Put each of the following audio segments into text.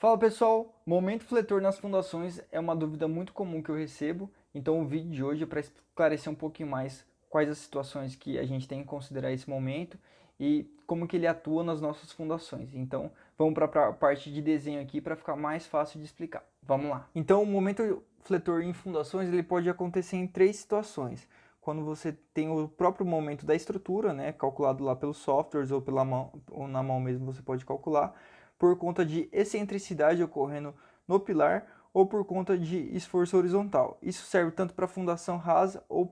Fala pessoal, momento fletor nas fundações é uma dúvida muito comum que eu recebo, então o vídeo de hoje é para esclarecer um pouquinho mais quais as situações que a gente tem que considerar esse momento e como que ele atua nas nossas fundações. Então vamos para a parte de desenho aqui para ficar mais fácil de explicar. Vamos lá. Então o momento fletor em fundações ele pode acontecer em três situações. Quando você tem o próprio momento da estrutura, né, calculado lá pelos softwares ou pela mão, ou na mão mesmo você pode calcular, por conta de excentricidade ocorrendo no pilar ou por conta de esforço horizontal. Isso serve tanto para fundação rasa ou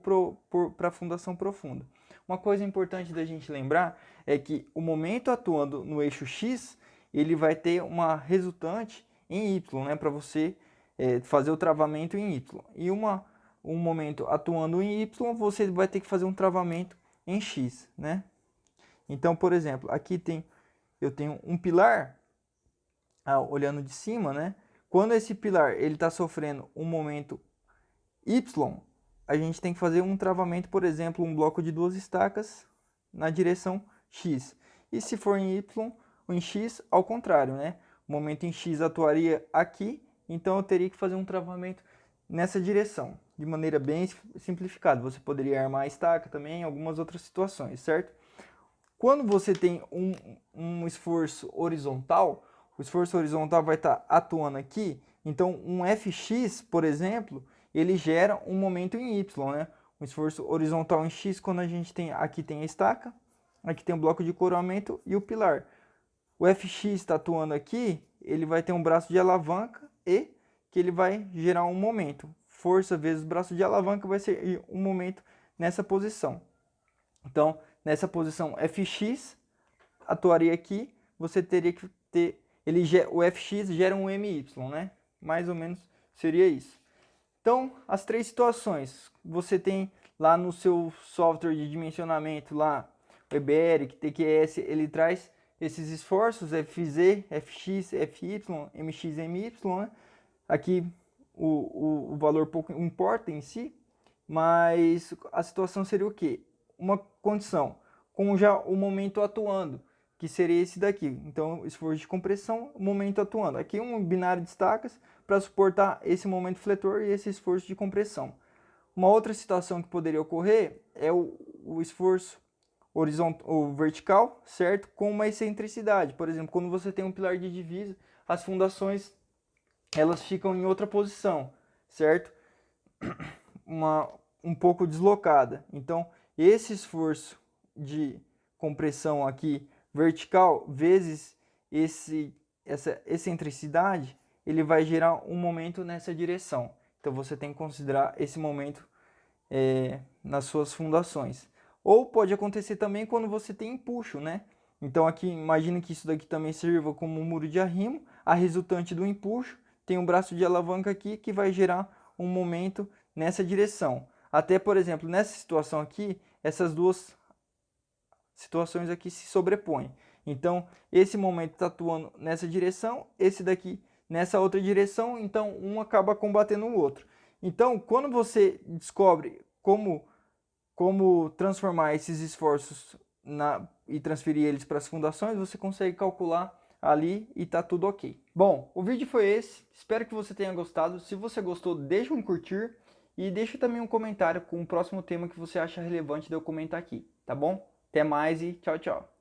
para fundação profunda. Uma coisa importante da gente lembrar é que o momento atuando no eixo X, ele vai ter uma resultante em Y, né, para você fazer o travamento em Y. E um momento atuando em Y, você vai ter que fazer um travamento em X, né? Então, por exemplo, aqui eu tenho um pilar olhando de cima, né? Quando esse pilar ele está sofrendo um momento Y, a gente tem que fazer um travamento, por exemplo, um bloco de duas estacas na direção X. E se for em Y, ou em X, ao contrário, né? O momento em X atuaria aqui, então eu teria que fazer um travamento nessa direção, de maneira bem simplificada. Você poderia armar a estaca também em algumas outras situações, certo? Quando você tem um esforço horizontal, o esforço horizontal vai estar atuando aqui, então um Fx, por exemplo, ele gera um momento em Y, né? Um esforço horizontal em X, quando a gente tem, aqui tem a estaca, aqui tem o bloco de coroamento e o pilar. O Fx está atuando aqui, ele vai ter um braço de alavanca e que ele vai gerar um momento. Força vezes braço de alavanca vai ser um momento nessa posição. Então, nessa posição Fx, atuaria aqui, você teria que ter, o Fx gera um My, né? Mais ou menos seria isso. Então, as três situações, você tem lá no seu software de dimensionamento, lá, o EBERIC, TQS, ele traz esses esforços, Fz, Fx, Fy, Mx, My, né? Aqui o valor pouco importa em si, mas a situação seria o quê? Uma condição com já o momento atuando, que seria esse daqui. Então, esforço de compressão, momento atuando. Aqui um binário de estacas para suportar esse momento fletor e esse esforço de compressão. Uma outra situação que poderia ocorrer é o esforço horizontal ou vertical, certo? Com uma excentricidade. Por exemplo, quando você tem um pilar de divisa, as fundações elas ficam em outra posição, certo? Um pouco deslocada. Então, esse esforço de compressão aqui vertical vezes essa excentricidade, ele vai gerar um momento nessa direção. Então, você tem que considerar esse momento nas suas fundações. Ou pode acontecer também quando você tem empuxo, né? Então, aqui, imagina que isso daqui também sirva como um muro de arrimo. A resultante do empuxo tem um braço de alavanca aqui que vai gerar um momento nessa direção. Até, por exemplo, nessa situação aqui, essas duas situações aqui se sobrepõem. Então, esse momento está atuando nessa direção, esse daqui nessa outra direção, então um acaba combatendo o outro. Então, quando você descobre como transformar esses esforços e transferir eles para as fundações, você consegue calcular ali e tá tudo ok. Bom, o vídeo foi esse, espero que você tenha gostado. Se você gostou, deixa um curtir e deixa também um comentário com o próximo tema que você acha relevante de eu comentar aqui, tá bom? Até mais e tchau, tchau.